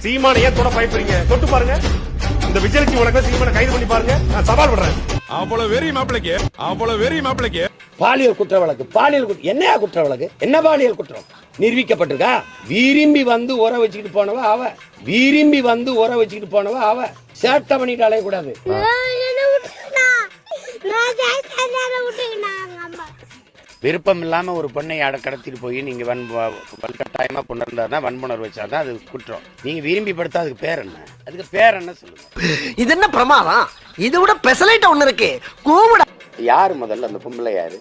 சீமான ஏன் தொட பயப்படுறீங்க? தொட்டு பாருங்க. இந்த விஜயலட்சுமி வழக்குல சீமான கைது பண்ணி பாருங்க. நான் சவால் பண்றேன். அவ்வளவு வெறி மாப்பிளைக்கு பாலியல் குற்ற வழக்கு. என்னையா குற்ற வழக்கு? என்ன பாலியல் குற்றம் நிரூபிக்கப்பட்டிருக்கா? விரும்பி வந்து உர வச்சுக்கிட்டு போனவ அவ சேட்டை பண்ணிட்டு அலையக்கூடாது. விருப்பம் இல்லாம ஒரு பொண்ணை கடத்திட்டு போய் நீங்க வன்கட்டாயமா கொண்டு இருந்தாருன்னா வன்புணர்வு வச்சாதான் அது குற்றம். நீங்க விரும்பி படுத்தா அதுக்கு பேர் என்ன? சொல்லுங்க. இது என்ன பிரமாதம்? இது விட பெசலைட் ஒண்ணு இருக்கு. கூவுடா. யாரு முதல்ல அந்த பொம்பளை யாரு?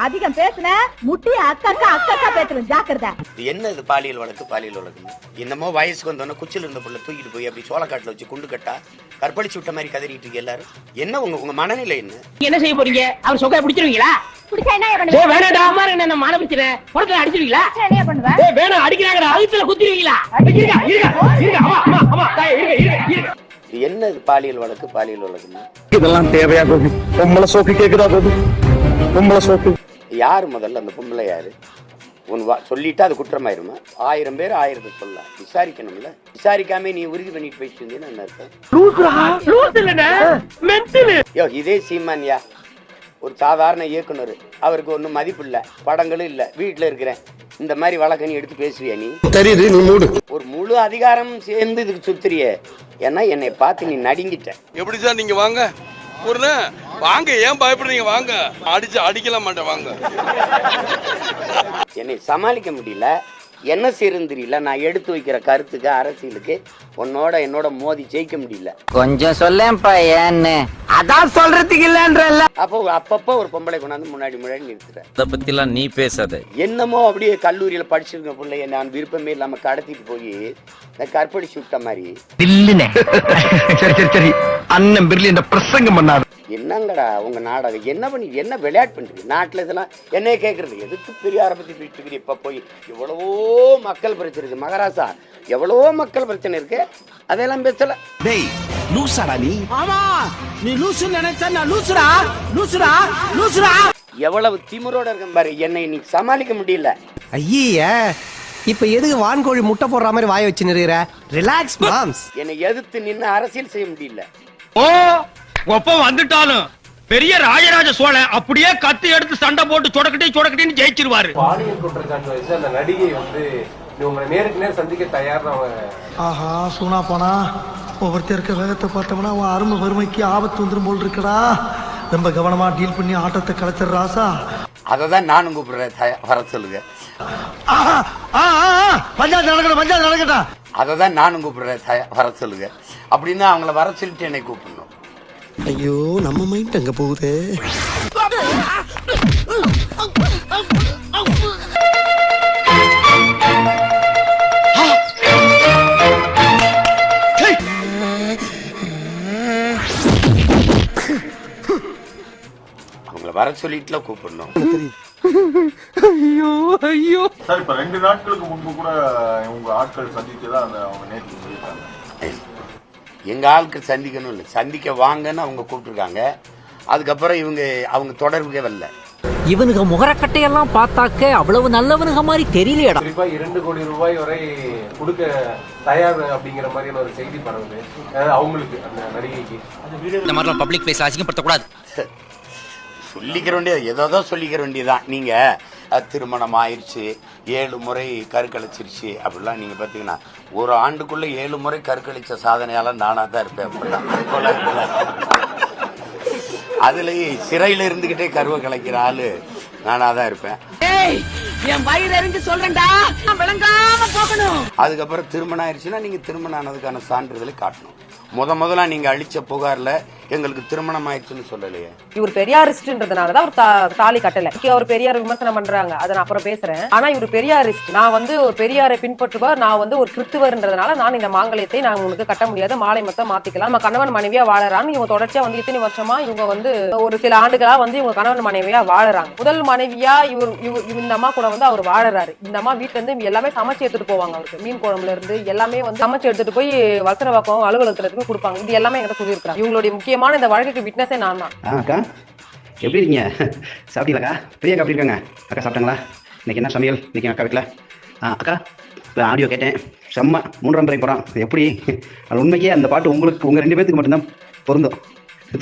அதிகம் பேசுன முட்டி அக்கா பேசுறேன், ஜாக்கிரதை. என்ன இது பாலியல் வழக்கு? என்னமோ வயசுக்கு வந்தோன்னா குச்சில இருந்த புள்ள தூக்கிட்டு போய் அப்படி சோளக்காட்டுல வச்சு குண்டு கட்டா கற்பழிச்சு விட்ட மாதிரி கதறிட்டு இருக்கு எல்லாரும். என்ன உங்க மனநிலை என்ன செய்ய போறீங்க? அவர் சொக்கா பிடிச்சிருவீங்களா? பிடிச்சா என்ன பண்ணுவீங்க? வேணாடா அம்மா, என்ன மான பிடிச்சறேன். பொறுத்து அடிச்சிருவீங்களா? என்ன பண்ணுவ? வேணா அடிக்கறாங்கடா, அழுத்துல குத்திடுவீங்களா? என்ன இது பாலியல் வழக்கு? இதெல்லாம் தேவையா கோபி? பொம்பளை சோக்கு கேக்குதா கோபி? யாரு முதல்ல அந்த பொம்பளை யாரு? சொல்லிட்டா அது குற்றமாயிருமா? 1000 பேர் 1000 சொல்லலாம். விசாரிக்கணும்ல. விசாரிக்காம நீ உறுதி பண்ணிட்டு போயிட்டு இருந்தீங்கன்னா என்ன அர்த்தம்? இதே சீமான்யா ஒரு சாதாரண இயக்குனர், அவருக்கு ஒன்னும் மதிப்பு இல்ல, படங்களும் இல்ல, வீட்டுல இருக்கிறேன், இந்த மாதிரி வழக்க நீ எடுத்து பேசுவியா? நீ தெரியுது, நீ மூடு. ஒரு முழு அதிகாரம் சேர்ந்து இதுக்கு சுத்துறிய. ஏன்னா என்னை பார்த்து நீ நடுங்கிட்ட. எப்படி சார் நீங்க வாங்க வாங்க, ஏன் பயப்படுறீங்க? வாங்க, அடிக்கலாம் மாட்டேன், வாங்க. என்னை சமாளிக்க முடியல, என்ன செய்யறது தெரியல. நான் எடுத்து வைக்கிற கருத்துக்கு, அரசியலுக்கு என்னோட மோதி ஜெயிக்க முடியல. கொஞ்சம் சொல்லேன்ப்பா ஏன்னு. அதான் சொல்றதுக்கு இல்லன்றல்ல. அப்பப்போ ஒரு பொம்பளை கொண்டாந்து முன்னாடி நிறுத்துறேன். அத பத்தி எல்லாம் நீ பேசாத. என்னமோ அப்படியே கல்லூரியில படிச்சிருக்க பிள்ளைய நான் விருப்பமே இல்லாம கடத்திட்டு போய் கற்பழிச்சு விட்ட மாதிரி. சரி அண்ணன் பிர்லி இந்த பிரசங்கம் பண்ணாரு. என்னங்கடா உங்க நாடகம்? என்ன விளையாட்டு பண்றீங்க நாட்டுல? இதெல்லாம் என்னைய கேக்குறது எதுக்கு? பெரியார பத்தி பேசிட்டு இப்ப போய் எவ்வளவோ மக்கள் பிரச்சனை இருக்கு மகாராசா, எவ்வளவோ மக்கள் பிரச்சனை இருக்கு, அதெல்லாம் பேசல. டேய் லூசாடா நீ. ஆமா, நீ லூசு நினைச்சா நான் லூசுடா. எவ்வளவு திமிரோட இருக்கேன் பாரு. என்னை நீ சமாளிக்க முடியல. ஐயா, இப்ப எதுக்கு வான்கோழி முட்டை போடுற மாதிரி வாய வச்சு நிறுகிற? Relax moms. என்னை எதிர்த்து நின்று அரசியல் செய்ய முடியல. ஒப்ப வந்துட்டாலும் பெரிய ராஜராஜ சோழன் அப்படியே கத்தி எடுத்து சண்டை போட்டு சொடக்கட்டின்னு ஜெயிச்சிருவாரு. பாலியல் குற்றச்சாட்டு வச்சு அந்த நடிகை உங்களை நேருக்கு நேர் சந்திக்க தயார். ஆஹா, சூனா போனா ஒவ்வொருத்தர் இருக்க வேகத்தை பார்த்தோம்னா அவன் அருமை வறுமைக்கு ஆபத்து வந்துடும் போல் இருக்கடா. ரொம்ப கவனமா டீல் பண்ணி ஆட்டத்தை கலைச்சிடுறாசா. அததான் நானும் கூப்பிடுறேன், வர சொல்லுங்க. பஞ்சாயத்து நடக்கட்டும். அததான் நானும் கூப்பிடுறேன், வர சொல்லுங்க. அப்படின்னா அவங்கள வர சொல்லிட்டு என்னை கூப்பிடணும். ஐயோ, நம்ம மைண்ட் அங்க போகுது. அவங்கள வர சொல்லிட்டுல கூப்பிடணும். ஐயோ சார், இப்ப 2 நாட்களுக்கு முன்பு கூட உங்க ஆட்கள் சந்திச்சுதான் அவங்க நேற்று சொல்லிட்டாங்க. எங்க ஆட்கள் சந்திக்கணும் இல்லை, சந்திக்க வாங்கன்னு அவங்க கூப்பிட்டுருக்காங்க. அதுக்கப்புறம் அவங்க தொடர்புக்கே வரல. இவனுக்கு முகரக்கட்டையெல்லாம் பார்த்தாக்க அவ்வளவு நல்லவனுங்க மாதிரி தெரியலையடா. குறிப்பா 2 கோடி ரூபாய் வரை கொடுக்க தயார் அப்படிங்கிற மாதிரியான ஒரு செய்தி பரவுது. அவங்களுக்கு அந்த நடிகைக்கு இந்த மாதிரிலாம் பப்ளிக் பிளேஸ்ல அசிங்கப்படுத்தக்கூடாது. சொல்லிக்கிற வேண்டியது ஏதோ சொல்லிக்கிற வேண்டியதுதான். நீங்க திருமணம் ஆயிடுச்சு, 7 முறை கருக்கழிச்சிருச்சு அப்படிலாம் நீங்க பாத்தீங்கன்னா, ஒரு ஆண்டுக்குள்ள 7 முறை கருக்கழிச்ச சாதனையால நானா தான் இருப்பேன். அதுலயே சிறையில இருந்துகிட்டே கருவை கலைக்கிற ஆளு நானா தான் இருப்பேன். அதுக்கப்புறம் திருமணம் ஆயிடுச்சுன்னா நீங்க திருமணம் ஆனதுக்கான சான்றிதழை காட்டணும். முதல்ல நீங்க அளிச்ச புகார்ல எங்களுக்கு திருமணம் ஆயிடுச்சுன்னு சொல்லலையே. இவர் பெரியாரிஸ்ட்ன்றதுனாலதான் அவர் தாலி கட்டல. அவர் பெரியார் விமர்சனம் பண்றாங்க, அதை நான் அப்புறம் பேசுறேன். ஆனா இவர் பெரியாரிஸ்ட், நான் ஒரு பெரியாரை பின்பற்றுவார், நான் ஒரு கிறிஸ்துவர்ன்றதுனால நான் இந்த மாங்கல்யத்தை நான் உங்களுக்கு கட்ட முடியாது, மாலை மொத்தம் மாத்திக்கலாம், நம்ம கணவன் மனைவியா வாழறான்னு இவங்க தொடர்ச்சியா இத்தனை வருஷமா இவங்க ஒரு சில ஆண்டுகளா இவங்க கணவன் மனைவியா வாழறாங்க. முதல் மனைவியா இந்த அம்மா கூட அவர் வாழறாரு. இந்த அம்மா வீட்டுல இருந்து எல்லாமே சமைச்சு எடுத்துட்டு போவாங்க. அவருக்கு மீன் குழம்புல இருந்து எல்லாமே சமைச்சு எடுத்துட்டு போய் வசனவாக்கம் அலுவலகத்துல கொடுப்பாங்க. இது எல்லாமே என்கிட்ட சொல்லியிருக்காங்க. இவங்களுடைய முக்கியமான இந்த வழக்குக்கு விட்னஸே நான் தான். அக்கா எப்படி இருக்கீங்க? சாப்பிட்டீங்களாக்கா? பிரியாக்கா எப்படி இருக்காங்க? அக்கா சாப்பிட்டாங்களா? இன்னைக்கு என்ன சமையல் இன்னைக்கு அக்கா வீட்டில்? அக்கா இப்போ ஆடியோ கேட்டேன், செம்ம 3ஆம் பிறை படம். எப்படி அது உண்மைக்கே அந்த பாட்டு உங்களுக்கு உங்கள் 2 பேத்துக்கு மட்டும்தான் பொருந்தும்,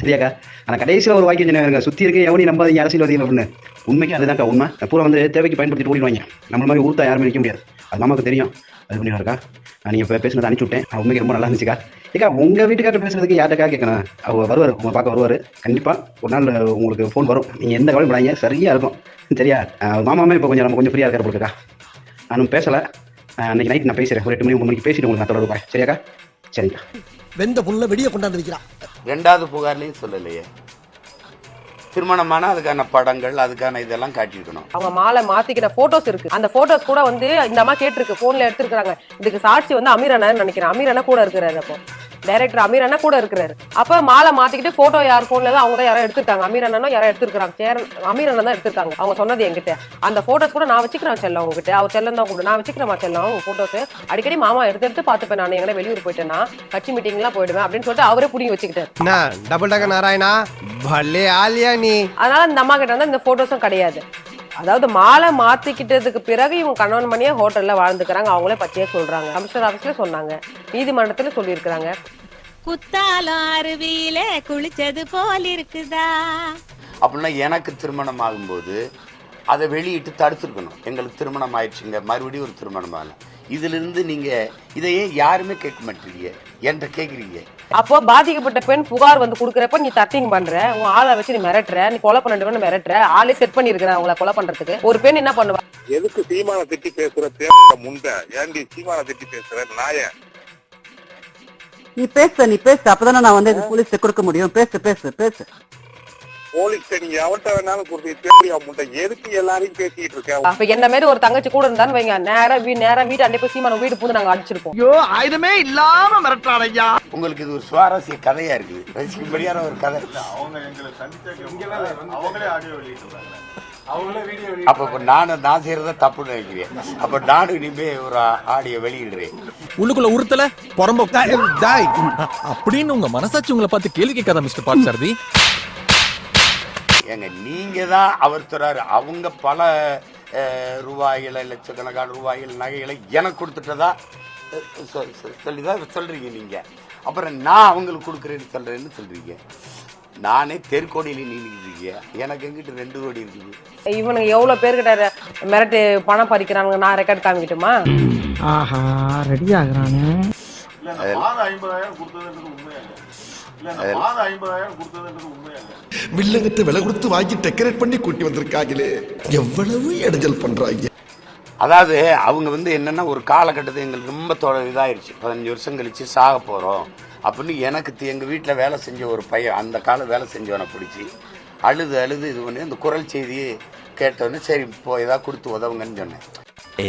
சரியாக்கா? ஆனால் கடைசியில் ஒரு வாக்கியம் சொன்னாங்க, சுற்றி இருக்க எவனையும் நம்பாதீங்க அரசியல்வாதிகள் அப்படின்னு. உண்மைக்கே அதுதான்க்கா உண்மை. பூரா வந்து தேவைக்கு பயன்படுத்திட்டு ஓடிடுவாங்க. நம்மள மாதிரி ஊர்த்தா யாருமே நிற்க முடியாது. அது மாமாவுக்கு தெரியும். அது பண்ணிடுவாருக்கா. நீங்கள் இப்போ பேசுனதை அனுப்பிச்சு விட்டேன். உண்மைக்கு ரொம்ப நல்லா இருந்துச்சுக்கா. ஏக்கா உங்கள் வீட்டுக்காரர் பேசுறதுக்கு யார்ட்டக்கா கேட்கணும்? அவர் வருவார், உங்களை பார்க்க வருவார். கண்டிப்பாக ஒரு நாள் உங்களுக்கு ஃபோன் வரும். நீங்கள் எந்த கவலை பண்ணாங்க, சரியாக இருக்கும், சரியா? மாமாமே இப்போ கொஞ்சம் நம்ம கொஞ்சம் ஃப்ரீயாக இருக்கிற போட்டுக்கா. நானும் பேசலை. அன்றைக்கி நைட் நான் பேசுகிறேன். ஒரு 8 மணி 9 மணிக்கு பேசிட்டு உங்களுக்கு நான் தொடர்பு. சரியாக்கா? சரிங்கக்கா. வெந்த புண்ணுல வெடிய கொண்டாந்து வைக்கிறான். 2வது புகார்லையும் சொல்லலையே. திருமணமான அதுக்கான படங்கள், அதுக்கான இதெல்லாம் காட்டியிருக்கணும். அவங்க மாலை மாத்திக்கிற போட்டோஸ் இருக்கு. அந்த போட்டோஸ் கூட வந்து இந்த அம்மா கேட்டிருக்கு, போன்ல எடுத்திருக்காங்க. இதுக்கு சாட்சி வந்து அமீர் அண்ணான்னு நினைக்கிறேன். அமீர் அண்ணா கூட இருக்கிறாரு. அப்போ டைரக்டர் அமீர் அண்ணா கூட இருக்கிறாரு. அப்ப மாலை மாத்திக்கிட்டு போட்டோ யார் போன்ல தான் அவங்க தான் யாரோ எடுத்திருக்காங்க. அமீர் அண்ணா யாரோ எடுத்திருக்காங்க. அமீர் அண்ணா தான் எடுத்திருக்காங்க. அவங்க சொன்னது என்கிட்ட. அந்த போட்டோஸ் கூட நான் வச்சுக்கிறேன் செல்லம் உங்ககிட்ட. அவர் செல்லம் தான் கூட நான் வச்சுக்கிறேன் செல்லம். உங்க போட்டோஸ் அடிக்கடி மாமா எடுத்து பார்த்துப்பேன். நான் எங்களை வெளியூர் போயிட்டேன்னா கட்சி மீட்டிங் எல்லாம் போயிடுவேன் அப்படின்னு சொல்லிட்டு அவரே புடிங்கி வச்சுக்கிட்டாரு. டபுள் டக்க நாராயணா பல்லே ஆலியா நீ. அதனால இந்த அம்மா கிட்ட வந்து இந்த போட்டோஸும் கிடையாது. அதாவது மாலை மாத்திக்கிட்டதுக்கு பிறகு இவங்க கணவன் மணியே ஹோட்டல்ல வாழ்ந்துக்கிறாங்க. அவங்களே பச்சையா சொல்றாங்க. கமிஷனர் ஆபீஸ்ல சொன்னாங்க, நீதிமன்றத்துல சொல்லியிருக்கிறாங்க. குத்தாலம் அருவியில குளிச்சது போல் இருக்குதா அப்படின்னா எனக்கு திருமணம் ஆகும்போது அதை வெளியிட்டு தடுத்துருக்கணும். எங்களுக்கு திருமணம் ஆயிடுச்சுங்க, மறுபடியும் ஒரு திருமணம் ஆகல. இதுல இருந்து நீங்க இதையே யாருமே கேட்க மாட்டீங்க, என்கிட்ட கேக்குறீங்க. அப்போ பாதிக்கப்பட்ட பெண் புகார் வந்து குடுக்கறப்ப நீ தட்டிங் பண்ற, உன் ஆளை வச்சு நீ மிரட்டுற, நீ கொலை பண்ணிட்டு மிரட்டுற, ஆளே செட் பண்ணிருக்கிற அவங்கள கொலை பண்றதுக்கு. ஒரு பெண் என்ன பண்ணுவா? எதுக்கு சீமான திட்டி பேசுற முண்டை? ஏன்டி சீமான திட்டி பேசுற நாய? நீ பேசு அப்பதானே நான் வந்து போலீஸ் கொடுக்க முடியும். பேசு போலீஸ் நீங்க எவன்ட்ட வேணாலும் கொடுத்து எதுக்கு எல்லாரையும் பேசிட்டு இருக்க? அப்ப என்ன மாதிரி ஒரு தங்கச்சி கூட இருந்தான்னு வைங்க, நேரா வீட்டு அண்டை போய் சீமான வீடு பூந்து நாங்க அடிச்சிருப்போம். ஐயோ ஆயுதமே இல்லாம மிரட்டுறான் ஐயா. உங்களுக்கு இது ஒரு சுவாரஸ்ய கதையா இருக்குது, ரசிக்கும்படியான ஒரு கதை. அவங்க எங்களை சந்திச்ச அவங்களே ஆடியோ வெளியிட்டு அப்ப நான் செய்யறத தப்பு நினைக்கிறேன். அப்ப நானும் இனிமே ஒரு ஆடியோ வெளியிடுறேன். உள்ளுக்குள்ள உறுத்தல பொறம்போ அப்படின்னு உங்க மனசாட்சி உங்களை பார்த்து கேள்வி கேட்காத மிஸ்டர் பார்த்தசாரதி. ஏங்க நீங்க தான் அவர் சொல்றாரு, அவங்க பல ரூபாய்களை லட்சக்கணக்கான ரூபாய்கள் நகைகளை எனக்கு கொடுத்துட்டதா சொல்லிதான் சொல்றீங்க நீங்க. அப்புறம் நான் அவங்களுக்கு கொடுக்குறேன்னு சொல்றீங்க. நானே தெற்கோடியில நீங்க, எனக்கு எங்கிட்ட 2 கோடி இருக்குது. இவனுங்க எவ்வளவு பேர்கிட்ட மிரட்டு பணம் பறிக்கிறானுங்க. நான் ரெக்கார்ட் காமிக்கிட்டுமா? ஆஹா ரெடி ஆகுறானே. 50,000 கொடுத்ததுன்றது உண்மையாக? வில்லங்கத்தை விலை கொடுத்து வாங்கி டெக்கரேட் பண்ணி கூட்டி வந்திருக்காங்களே, எவ்வளவு இடைஞ்சல் பண்றாங்க. அதாவது அவங்க வந்து என்னன்னா ஒரு காலகட்டத்தில் எங்களுக்கு ரொம்ப இதாயிருச்சு. 15 வருஷம் கழிச்சு சாக போறோம் அப்படின்னு எனக்கு எங்க வீட்டில் வேலை செஞ்ச ஒரு பையன், அந்த காலம் வேலை செஞ்சவனை பிடிச்சி அழுது இது பண்ணி அந்த குரல் செய்தியை கேட்டோன்னு சரி இப்போ ஏதாவது கொடுத்து உதவுங்கன்னு சொன்னேன்.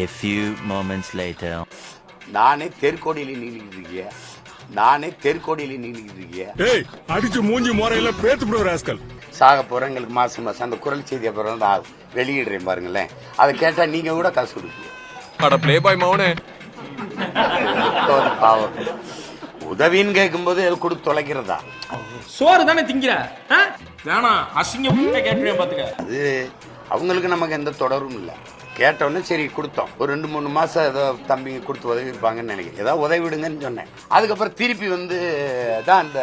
A few moments later. நானே தெற்கோடியில நீங்கிட்டு இருக்கேன். அடிச்சு மூஞ்சி முறையில பேத்து ராஸ்கல். சாக போறேன், எங்களுக்கு மாசம் அந்த குரல் செய்தி அப்புறம் நான் வெளியிடுறேன் பாருங்களேன். அதை கேட்டா நீங்க கூட காசு கொடுப்பீங்க. பாவம் உதவின்னு கேட்கும்போது கொடுத்து தொலைக்கிறதா? சோறு தானே திங்கிற வேணாம், அசிங்கம் கேட்கிறேன் பாத்துக்க. அது அவங்களுக்கு நமக்கு எந்த தொடரும் இல்லை. கேட்டோன்னே சரி கொடுத்தோம். ஒரு 2-3 மாசம் ஏதோ தம்பிங்க கொடுத்து உதவி இருப்பாங்கன்னு நினைக்கிறேன். ஏதாவது உதவி விடுங்கன்னு சொன்னேன். அதுக்கப்புறம் திருப்பி வந்து தான் அந்த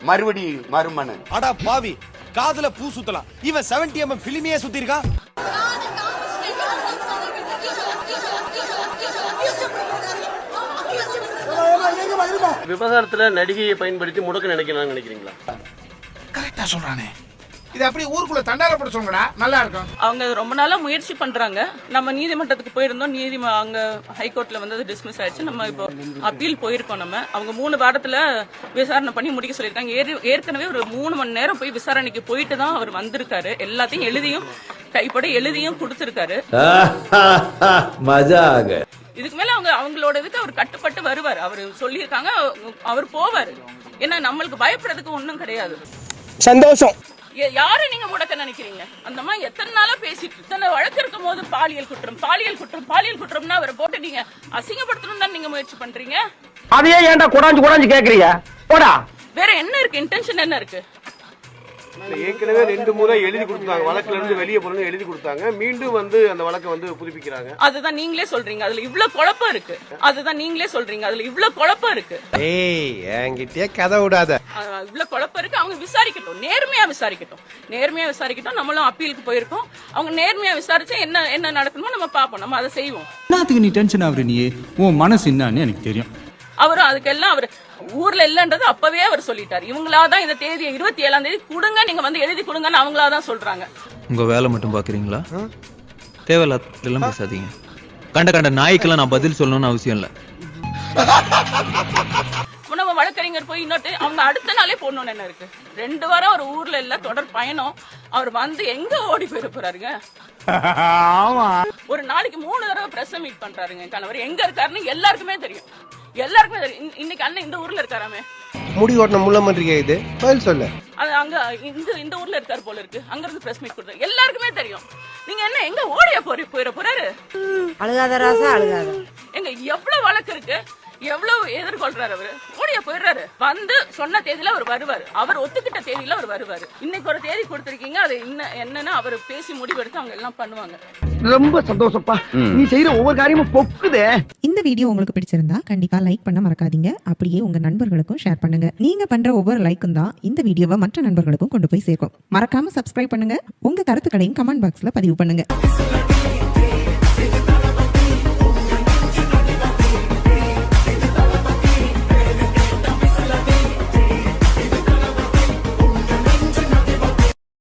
மறுமனு. அடா பாவி, காதுல பூ சுத்தலாம். இவன் 70mm பிலிமையே சுத்தி இருக்கா. விவகாரத்துல நடிகையை பயன்படுத்தி முடக்க நினைக்கிறீங்களா? கரெக்டா சொல்றானே. இது அப்படி ஊருக்குள்ள தண்டாரப்பட சொல்லுங்கடா, நல்லா இருக்கும். அவங்க ரொம்ப நாளா முயற்சி பண்றாங்க. நம்ம நீதிமன்றத்துக்கு போயிருந்தோம். அங்க ஹைகோர்ட்ல வந்து டிஸ்மிஸ் ஆயிடுச்சு. நம்ம இப்போ அப்பீல் போயிருக்கோம். அவங்க 3 வாரத்துல விசாரணை பண்ணி முடிக்க சொல்லியிருக்காங்க. ஏற்கனவே ஒரு 3 மணி நேரம் போய் விசாரணைக்கு போயிட்டு தான் அவர் வந்திருக்காரு. எல்லாத்தையும் எழுதியும் கைப்பட எழுதியும் கொடுத்திருக்காரு. இதுக்கு மேல அவங்களோட இதுக்கு அவர் கட்டுப்பட்டு வருவார். அவர் சொல்லியிருக்காங்க, அவர் போவார். ஏன்னா நம்மளுக்கு பயப்படுறதுக்கு ஒண்ணும் கிடையாது. சந்தோஷம். யாரு நீங்க முடக்க நினைக்கிறீங்க? அந்த மாதிரி எத்தனை நாளா பேசிட்டு இத்தனை வழக்கு இருக்கும் போது பாலியல் குற்றம்னா அவரை போட்டு நீங்க அசிங்கப்படுத்தணும் தான் நீங்க முயற்சி பண்றீங்க. அதையே ஏன்டா குடாஞ்சு கேக்குறீங்க? போடா. வேற என்ன இருக்கு? இன்டென்ஷன் என்ன இருக்கு? ஏற்கனவே 2 முறை எழுதி கொடுத்தாங்க, வழக்குல இருந்து வெளியே போறது எழுதி கொடுத்தாங்க, மீண்டும் வந்து அந்த வழக்கை வந்து புதுப்பிக்கிறாங்க. அதுதான் நீங்களே சொல்றீங்க அதுல இவ்ளோ குழப்பம் இருக்கு. அதுதான் நீங்களே சொல்றீங்க அதுல இவ்ளோ குழப்பம் இருக்கு. ஏய் என்கிட்டயே கதை விடாத. இவ்ளோ குழப்பம் இருக்கு. அவங்க விசாரிக்கட்டும், நேர்மையா விசாரிக்கட்டும், நேர்மையா விசாரிக்கட்டும். நம்மளும் அப்பீலுக்கு போயிருக்கோம். அவங்க நேர்மையா விசாரிச்சு என்ன நடக்கணுமோ நம்ம பாப்போம், நம்ம அதை செய்வோம். என்னத்துக்கு நீ டென்ஷன் ஆகுற? நீ உன் மனசு என்னன்னு எனக்கு தெரியும். அவரும் அதுக்கெல்லாம் அவர் ஊர்ல இல்லன்றது அப்பவே அவர் சொல்லிட்டாரு. இவங்களாதான் இந்த தேதியை 27ஆம் தேதி கொடுங்க, நீங்க வந்து எழுதி கொடுங்கன்னு அவங்களாதான் சொல்றாங்க. உங்க வேலை மட்டும் பாக்குறீங்களா? தேவையில்லாம் பேசாதீங்க. கண்ட நாய்க்கெல்லாம் நான் பதில் சொல்லணும்னு அவசியம் இல்ல. நம்ம வழக்கறிஞர் போய் இன்னொரு அவங்க அடுத்த நாளே போடணும்னு என்ன இருக்கு? 2 வாரம் அவர் ஊர்ல இல்ல, தொடர் பயணம். அவர் வந்து எங்க ஓடி போயிட போறாருங்க? ஒரு நாளைக்கு 3 தடவை பிரஸ் மீட் பண்றாருங்க கணவர். எங்க இருக்காருன்னு எல்லாருக்குமே தெரியும். எல்லாருக்குமே தெரியும். இன்னைக்கு அண்ணன் இந்த ஊர்ல இருக்காராமே. முடி ஓட்டின முள்ள மன்றிகை இது பதில் சொல்லு. அது அங்க இந்த ஊர்ல இருக்காரு போல இருக்கு. அங்க இருந்து பிரஸ் மீட் கொடுத்தாரு. எல்லாருக்குமே தெரியும். நீங்க என்ன எங்க ஓடிய போயிட போறாரு? அழுகாத ராசா அழுகாத. எங்க எவ்வளவு வழக்கு இருக்கு, எவ்வளவு எதிர்கொள்றாரு அவரு. ஓடிய போயிடுறாரு. வந்து சொன்ன தேதியில அவர் வருவாரு. அவர் ஒத்துக்கிட்ட தேதியில அவர் வருவாரு. இன்னைக்கு ஒரு தேதி கொடுத்திருக்கீங்க, அது என்னன்னு அவர் பேசி முடிவெடுத்து அவங்க எல்லாம் பண்ணுவாங்க. ரொம்ப சந்தோஷப்பா, நீ செய்யற ஒவ்வொரு காரியமும் பொக்குதே. இந்த வீடியோ உங்களுக்கு பிடிச்சிருந்தா கண்டிப்பா லைக் பண்ண மறக்காதீங்க. அப்படியே உங்க நண்பர்களுக்கும் ஷேர் பண்ணுங்க. நீங்க பண்ற ஒவ்வொரு லைக்கும் தான் இந்த வீடியோவை மற்ற நண்பர்களுக்கும் கொண்டு போய் சேர்க்கும். மறக்காம சப்ஸ்கிரைப் பண்ணுங்க. உங்க கருத்துக்களையும் கமெண்ட் பாக்ஸ்ல பதிவு பண்ணுங்க.